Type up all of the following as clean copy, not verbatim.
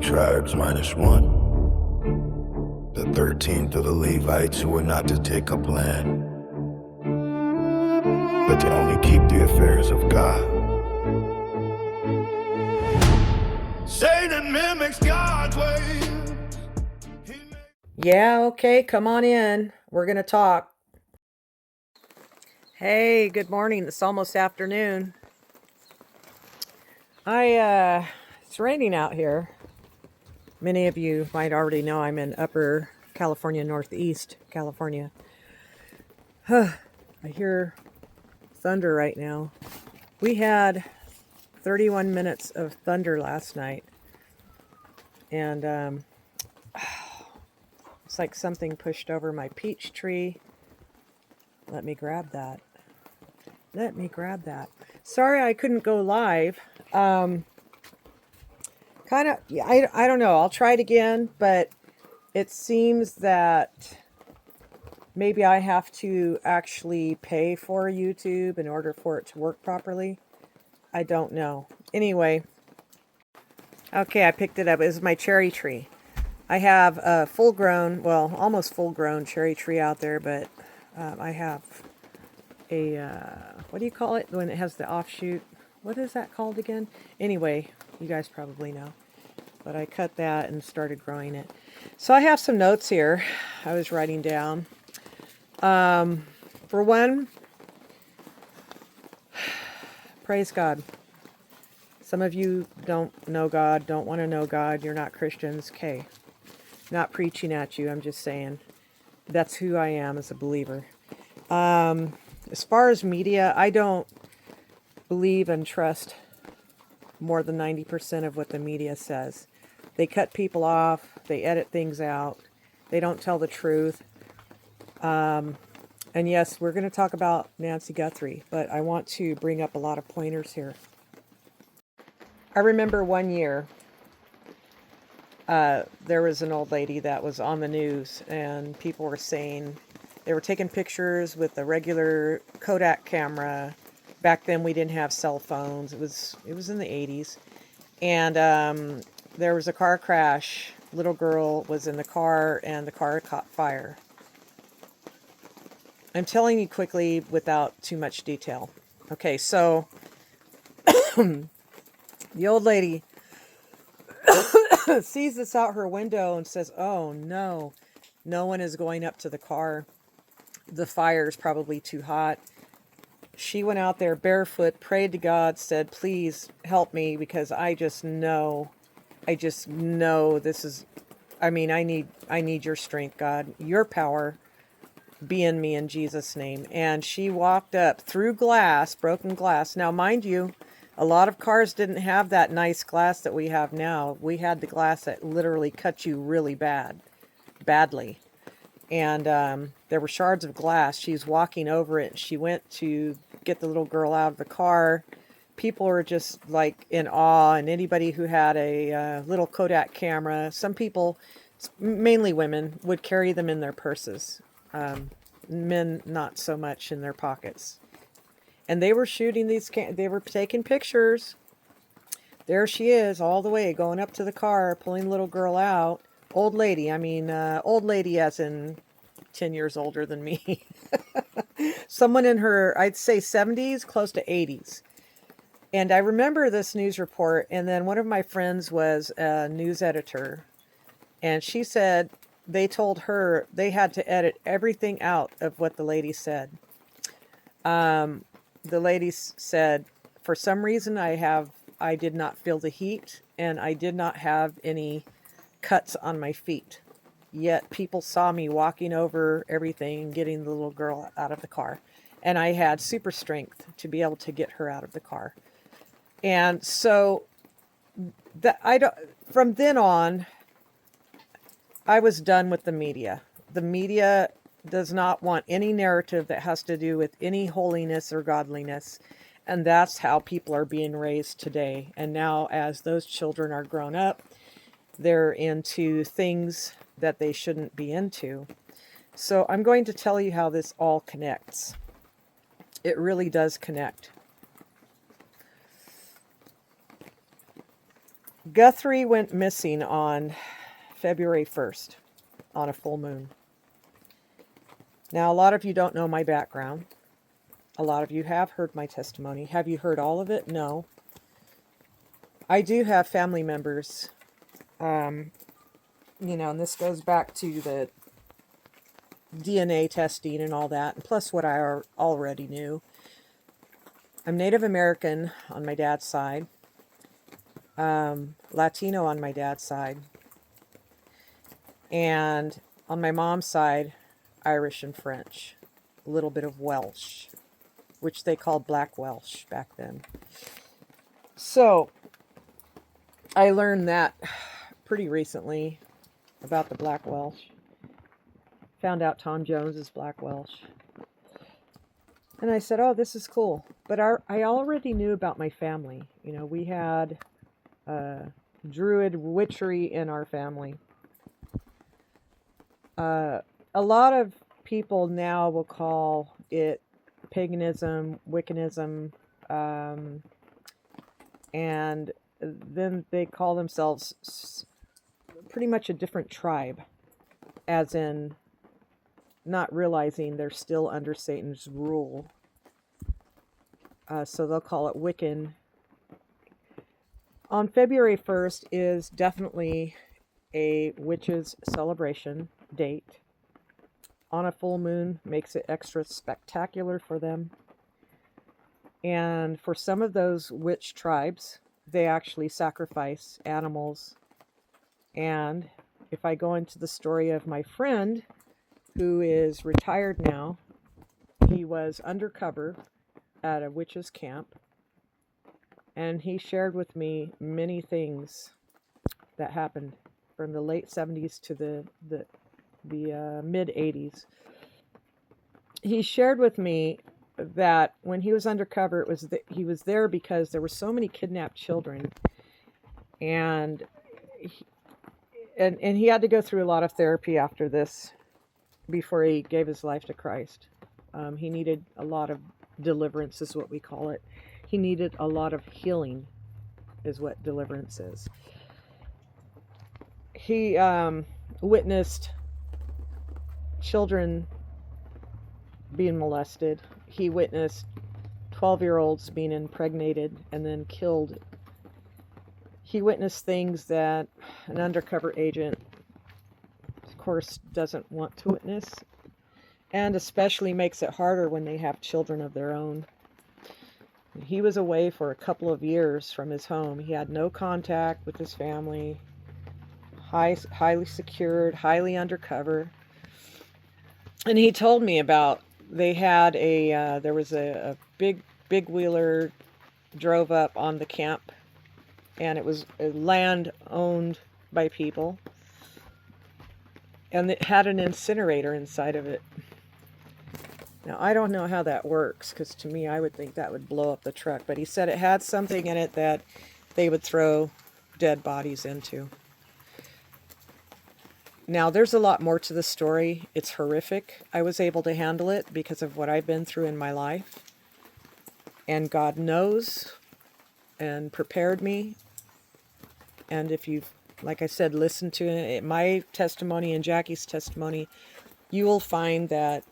tribes minus one. The 13th of the Levites who were not to take up land, but to only keep the affairs of God. Satan mimics God's ways. Yeah, okay, come on in. We're going to talk. Hey, good morning. It's almost afternoon. It's raining out here. Many of you might already know I'm in Upper California, Northeast California. I hear thunder right now. We had 31 minutes of thunder last night. And it's like something pushed over my peach tree. Let me grab that. Sorry I couldn't go live. I don't know. I'll try it again, but it seems that maybe I have to actually pay for YouTube in order for it to work properly. I don't know. Anyway, okay, I picked it up. It was my cherry tree. I have a full-grown, well, almost full-grown cherry tree out there, but I have a, what do you call it when it has the offshoot? What is that called again? Anyway, you guys probably know. But I cut that and started growing it. So I have some notes here I was writing down. For one, praise God. Some of you don't know God, don't want to know God. You're not Christians. Okay. Not preaching at you. I'm just saying that's who I am as a believer. As far as media, I don't believe and trust more than 90% of what the media says. They cut people off. They edit things out. They don't tell the truth. And yes, we're going to talk about Nancy Guthrie, but I want to bring up a lot of pointers here. I remember one year, there was an old lady that was on the news, and people were saying they were taking pictures with a regular Kodak camera. Back then, we didn't have cell phones. It was in the 80s, and there was a car crash. Little girl was in the car, and the car caught fire. I'm telling you quickly without too much detail. Okay, so the old lady sees this out her window and says, "Oh no, no one is going up to the car. The fire is probably too hot." She went out there barefoot, prayed to God, said, "Please help me, because I just know this is, I need your strength, God, your power be in me in Jesus' name." And she walked up through glass, broken glass. Now, mind you, a lot of cars didn't have that nice glass that we have now. We had the glass that literally cut you really badly. And there were shards of glass. She's walking over it. She went to get the little girl out of the car. People were just like in awe. And anybody who had a little Kodak camera, some people, mainly women, would carry them in their purses. Men, not so much in their pockets. And they were shooting these, they were taking pictures. There she is, all the way, going up to the car, pulling the little girl out. Old lady, old lady as in 10 years older than me. Someone in her, I'd say 70s, close to 80s. And I remember this news report, and then one of my friends was a news editor. And she said they told her they had to edit everything out of what the lady said. The lady said, "For some reason I did not feel the heat, and I did not have any cuts on my feet. Yet people saw me walking over everything and getting the little girl out of the car. And I had super strength to be able to get her out of the car." And so from then on, I was done with the media. The media does not want any narrative that has to do with any holiness or godliness. And that's how people are being raised today. And now as those children are grown up, they're into things that they shouldn't be into. So I'm going to tell you how this all connects. It really does connect. Guthrie went missing on February 1st on a full moon. Now, a lot of you don't know my background. A lot of you have heard my testimony. Have you heard all of it? No. I do have family members, and this goes back to the DNA testing and all that, and plus what I already knew. I'm Native American on my dad's side, Latino on my dad's side, and on my mom's side, Irish and French, a little bit of Welsh, which they called Black Welsh back then. So, I learned that pretty recently about the Black Welsh. Found out Tom Jones is Black Welsh. And I said, oh, this is cool. But I already knew about my family. We had Druid witchery in our family. A lot of people now will call it paganism, Wiccanism, and then they call themselves pretty much a different tribe, as in not realizing they're still under Satan's rule. So they'll call it Wiccan. On February 1st is definitely a witch's celebration date. On a full moon makes it extra spectacular for them. And for some of those witch tribes, they actually sacrifice animals. And if I go into the story of my friend, who is retired now, he was undercover at a witch's camp. And he shared with me many things that happened from the late 70s to the mid 80s. He shared with me that when he was undercover, he was there because there were so many kidnapped children, and he had to go through a lot of therapy after this before he gave his life to Christ. He needed a lot of deliverance, is what we call it. He needed a lot of healing, is what deliverance is. He witnessed children being molested. He witnessed 12-year-olds being impregnated and then killed. He witnessed things that an undercover agent, of course, doesn't want to witness, and especially makes it harder when they have children of their own. He was away for a couple of years from his home. He had no contact with his family, highly secured, highly undercover. And he told me about, they had there was a big wheeler drove up on the camp, and it was a land owned by people, and it had an incinerator inside of it. Now, I don't know how that works, because to me, I would think that would blow up the truck. But he said it had something in it that they would throw dead bodies into. Now, there's a lot more to the story. It's horrific. I was able to handle it because of what I've been through in my life. And God knows and prepared me. And if you've, like I said, listened to it, my testimony and Jackie's testimony, you will find that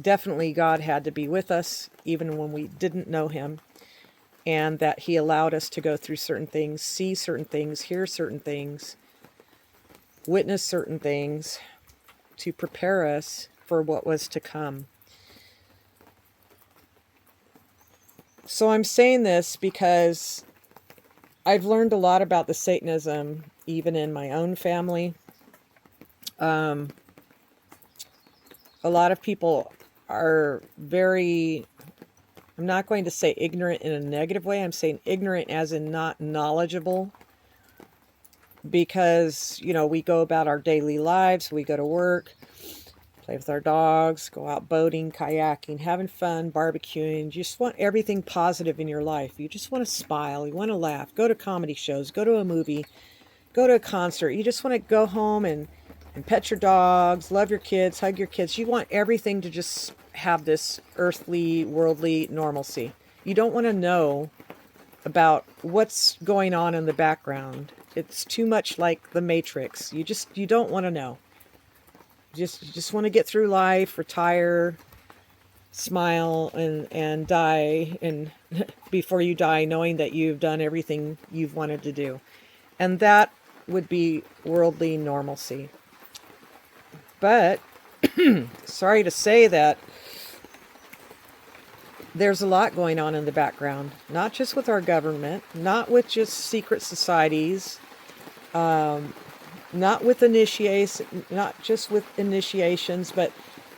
definitely God had to be with us, even when we didn't know him, and that he allowed us to go through certain things, see certain things, hear certain things, witness certain things to prepare us for what was to come. So I'm saying this because I've learned a lot about the Satanism, even in my own family. A lot of people are very, I'm not going to say ignorant in a negative way. I'm saying ignorant as in not knowledgeable. Because, we go about our daily lives. We go to work, play with our dogs, go out boating, kayaking, having fun, barbecuing. You just want everything positive in your life. You just want to smile. You want to laugh. Go to comedy shows. Go to a movie. Go to a concert. You just want to go home and pet your dogs, love your kids, hug your kids. You want everything to just have this earthly, worldly normalcy. You don't want to know about what's going on in the background. It's too much like the Matrix. You don't want to know. You just want to get through life, retire, smile, and die, and before you die, knowing that you've done everything you've wanted to do. And that would be worldly normalcy. But sorry to say that there's a lot going on in the background, not just with our government, not with just secret societies, not just with initiations, but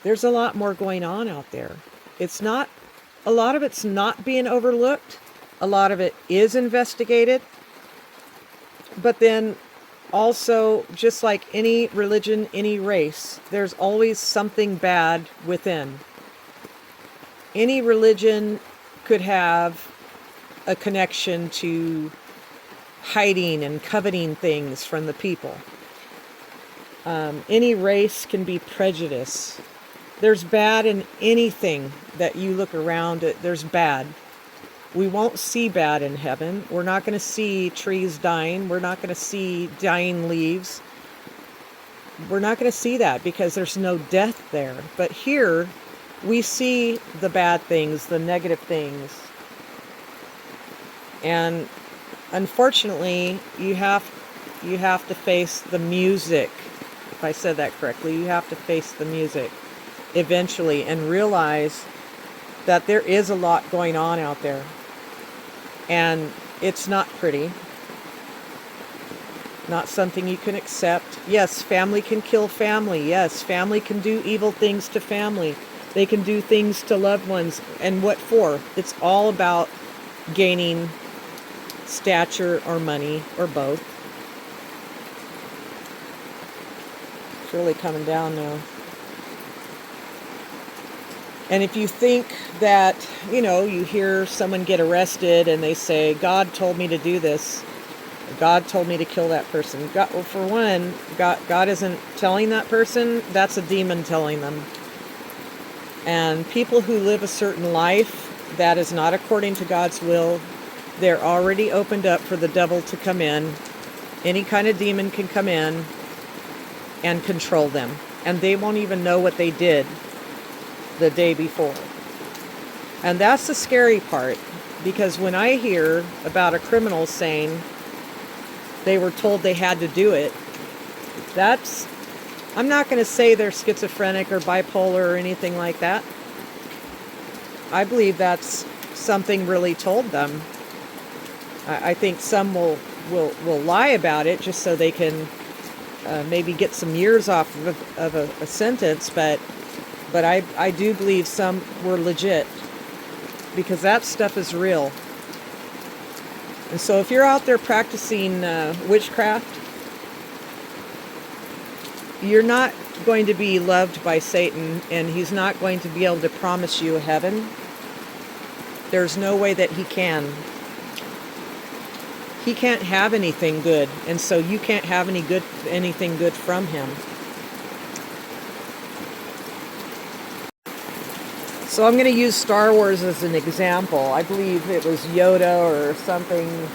there's a lot more going on out there. A lot of it's not being overlooked. A lot of it is investigated. But then also, just like any religion, any race, there's always something bad within. Any religion could have a connection to hiding and coveting things from the people. Any race can be prejudice. There's bad in anything that you look around. There's bad. We won't see bad in heaven. We're not going to see trees dying. We're not going to see dying leaves. We're not going to see that because there's no death there. But here, we see the bad things, the negative things. And unfortunately, you have to face the music. If I said that correctly, you have to face the music eventually and realize that there is a lot going on out there. And it's not pretty. Not something you can accept. Yes, family can kill family. Yes, family can do evil things to family. They can do things to loved ones. And what for? It's all about gaining stature or money or both. It's really coming down now. And if you think that, you hear someone get arrested and they say, God told me to do this. God told me to kill that person. Well, for one, God isn't telling that person. That's a demon telling them. And people who live a certain life that is not according to God's will, they're already opened up for the devil to come in. Any kind of demon can come in and control them. And they won't even know what they did the day before. And that's the scary part. Because when I hear about a criminal saying they were told they had to do it, I'm not going to say they're schizophrenic or bipolar or anything like that. I believe that's something really told them. I think some will lie about it just so they can maybe get some years off of a sentence, but I do believe some were legit because that stuff is real. And so if you're out there practicing witchcraft, you're not going to be loved by Satan, and he's not going to be able to promise you a heaven. There's no way that he can. He can't have anything good, and so you can't have anything good from him. So I'm going to use Star Wars as an example. I believe it was Yoda or something,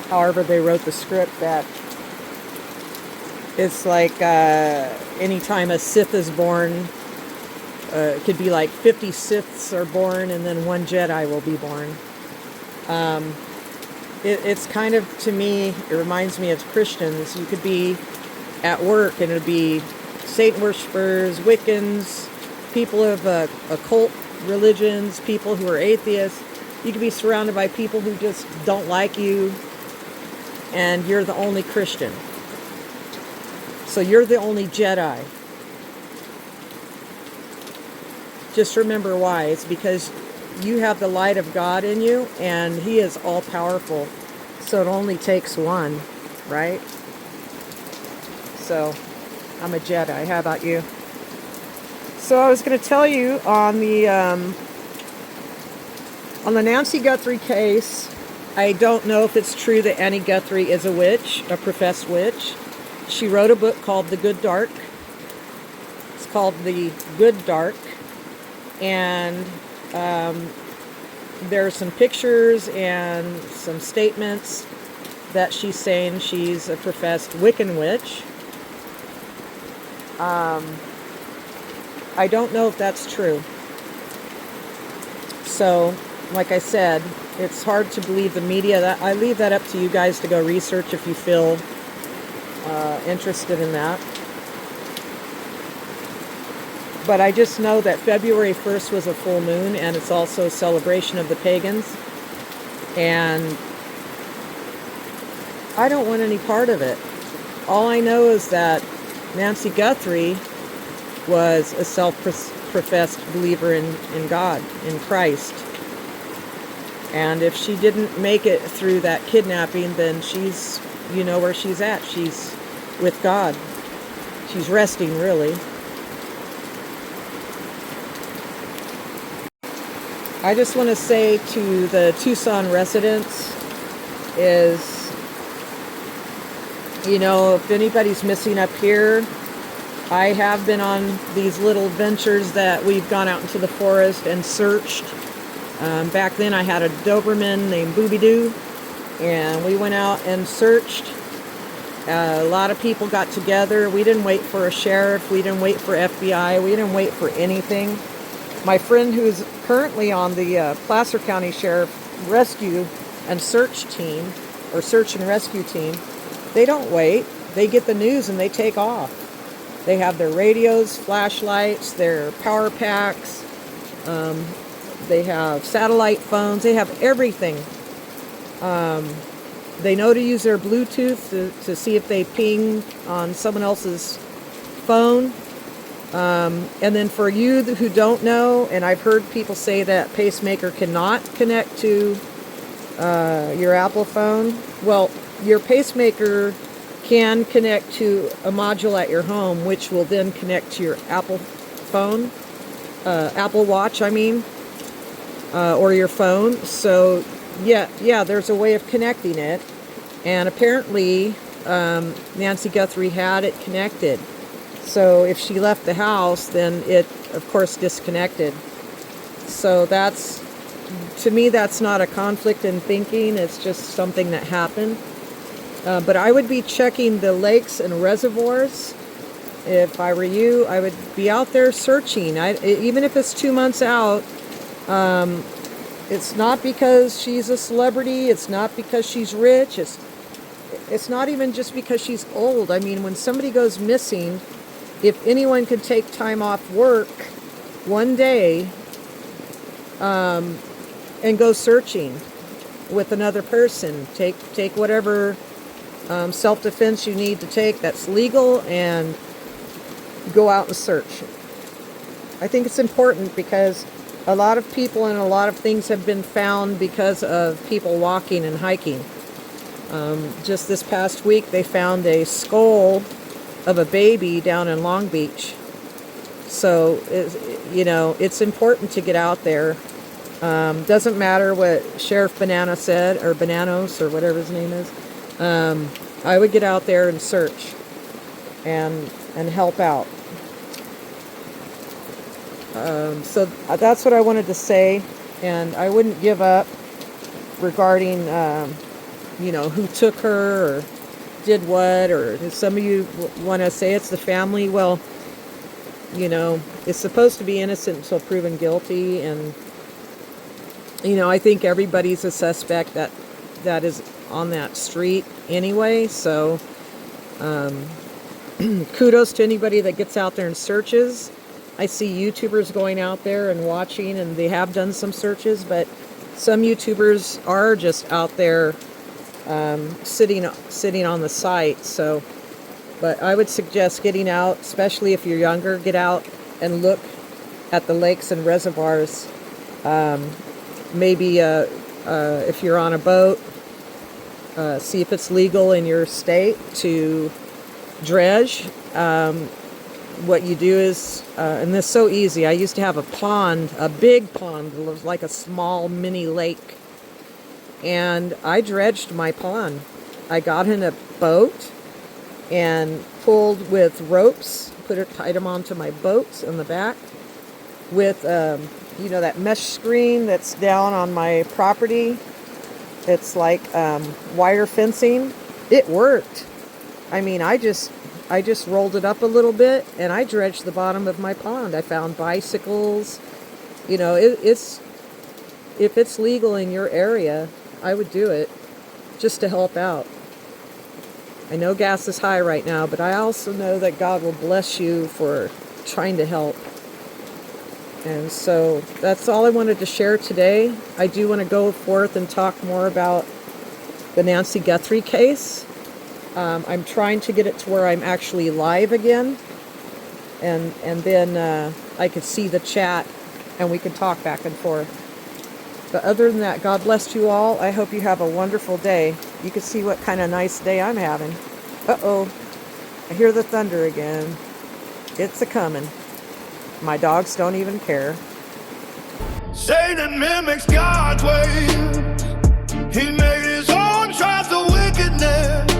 however they wrote the script, that it's like anytime a Sith is born, it could be like 50 Siths are born and then one Jedi will be born. It's kind of, to me, it reminds me of Christians. You could be at work and it would be Satan worshipers, Wiccans, people of occult religions, people who are atheists. You could be surrounded by people who just don't like you, and you're the only Christian. So you're the only Jedi. Just remember why. It's because you have the light of God in you, and he is all-powerful. So it only takes one, right? So I'm a Jedi. How about you? So I was going to tell you on the Nancy Guthrie case, I don't know if it's true that Annie Guthrie is a witch, a professed witch. She wrote a book called The Good Dark. It's called The Good Dark. And there's some pictures and some statements that she's saying she's a professed Wiccan witch. I don't know if that's true. So, like I said, it's hard to believe the media. That I leave that up to you guys to go research if you feel interested in that. But I just know that February 1st was a full moon, and it's also a celebration of the pagans. And I don't want any part of it. All I know is that Nancy Guthrie was a self-professed believer in God, in Christ. And if she didn't make it through that kidnapping, then she's, you know where she's at. She's with God. She's resting, really. I just want to say to the Tucson residents is, you know, if anybody's missing up here, I have been on these little ventures that we've gone out into the forest and searched. Back then I had a Doberman named Booby Doo, and we went out and searched. A lot of people got together. We didn't wait for a sheriff. We didn't wait for FBI. We didn't wait for anything. My friend who's currently on the Placer County Sheriff Rescue and Search Team, or Search and Rescue Team, they don't wait. They get the news and they take off. They have their radios, flashlights, their power packs. They have satellite phones. They have everything. They know to use their Bluetooth to see if they ping on someone else's phone. And then for you who don't know, and I've heard people say that pacemaker cannot connect to your Apple phone. Well, your pacemaker can connect to a module at your home, which will then connect to your Apple phone, Apple Watch, I mean, or your phone. So, yeah, there's a way of connecting it. And apparently, Nancy Guthrie had it connected. So if she left the house, then it, of course, disconnected. So that's, to me, that's not a conflict in thinking. It's just something that happened. But I would be checking the lakes and reservoirs. If I were you, I would be out there searching. Even if it's 2 months out, it's not because she's a celebrity. It's not because she's rich. It's not even just because she's old. I mean, when somebody goes missing, if anyone could take time off work one day and go searching with another person, take whatever self-defense you need to take that's legal and go out and search. I think it's important because a lot of people and a lot of things have been found because of people walking and hiking. Just this past week, they found a skull of a baby down in Long Beach. So, you know, it's important to get out there. Doesn't matter what Sheriff Banana said, or Bananos, or whatever his name is. I would get out there and search and help out. So that's what I wanted to say, and I wouldn't give up regarding, you know, who took her or did what, or some of you want to say it's the family. Well, you know, it's supposed to be innocent until proven guilty, and, you know, I think everybody's a suspect that is on that street anyway, so kudos to anybody that gets out there and searches. I see YouTubers going out there and watching, and they have done some searches, but some YouTubers are just out there sitting on the site. So, but I would suggest getting out, especially if you're younger, get out and look at the lakes and reservoirs. Maybe if you're on a boat, see if it's legal in your state to dredge. What you do is, and this is so easy, I used to have a pond, a big pond, it was like a small mini lake, and I dredged my pond. I got in a boat and pulled with ropes, tied them onto my boats in the back with you know, that mesh screen that's down on my property. It's like wire fencing. It worked. I mean, I just rolled it up a little bit and I dredged the bottom of my pond. I found bicycles. You know, it's if it's legal in your area, I would do it just to help out. I know gas is high right now, but I also know that God will bless you for trying to help. And so that's all I wanted to share today. I do want to go forth and talk more about the Nancy Guthrie case. I'm trying to get it to where I'm actually live again. And then I could see the chat and we could talk back and forth. But other than that, God bless you all. I hope you have a wonderful day. You can see what kind of nice day I'm having. Uh-oh. I hear the thunder again. It's a-coming. My dogs don't even care. Satan mimics God's ways. He made his own tribes of wickedness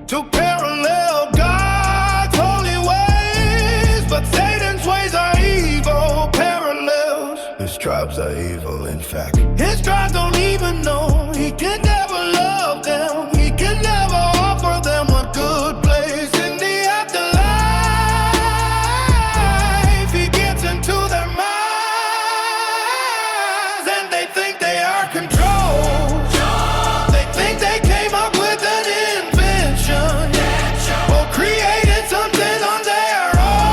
to parallel God's holy ways. But Satan's ways are evil parallels. His tribes are evil, in fact. His tribes don't even know. He can never love them. He can never offer them a good place in the afterlife. He gets into their minds and they think they are controlled. They think they came up with an invention or created something on their own.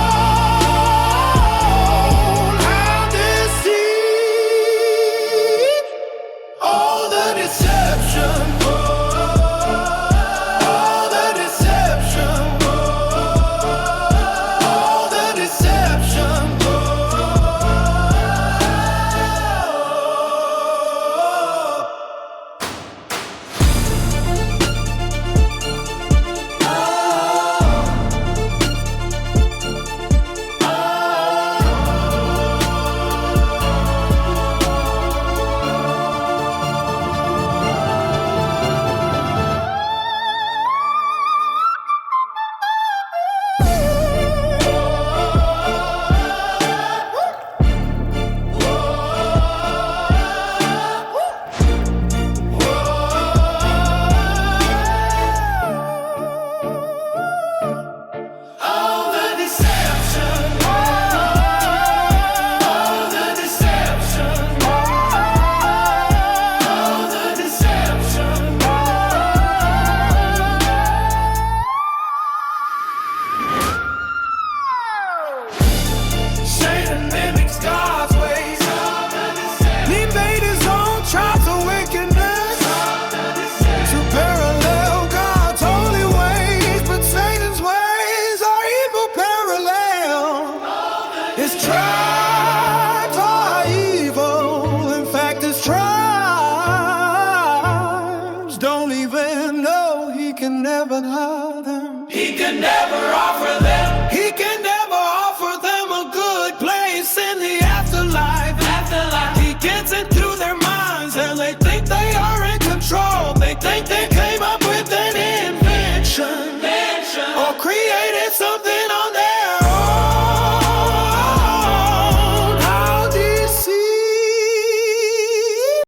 How deceit! All the deception. All the deception. All the deception. All the deception. All the deception. All the deception. Satan mimics God's ways. He made his own tribes of wickedness to parallel God's holy ways. But Satan's ways are evil parallel. His tribes are evil. In fact, his tribes don't even know he can never have them. He can never offer them. He can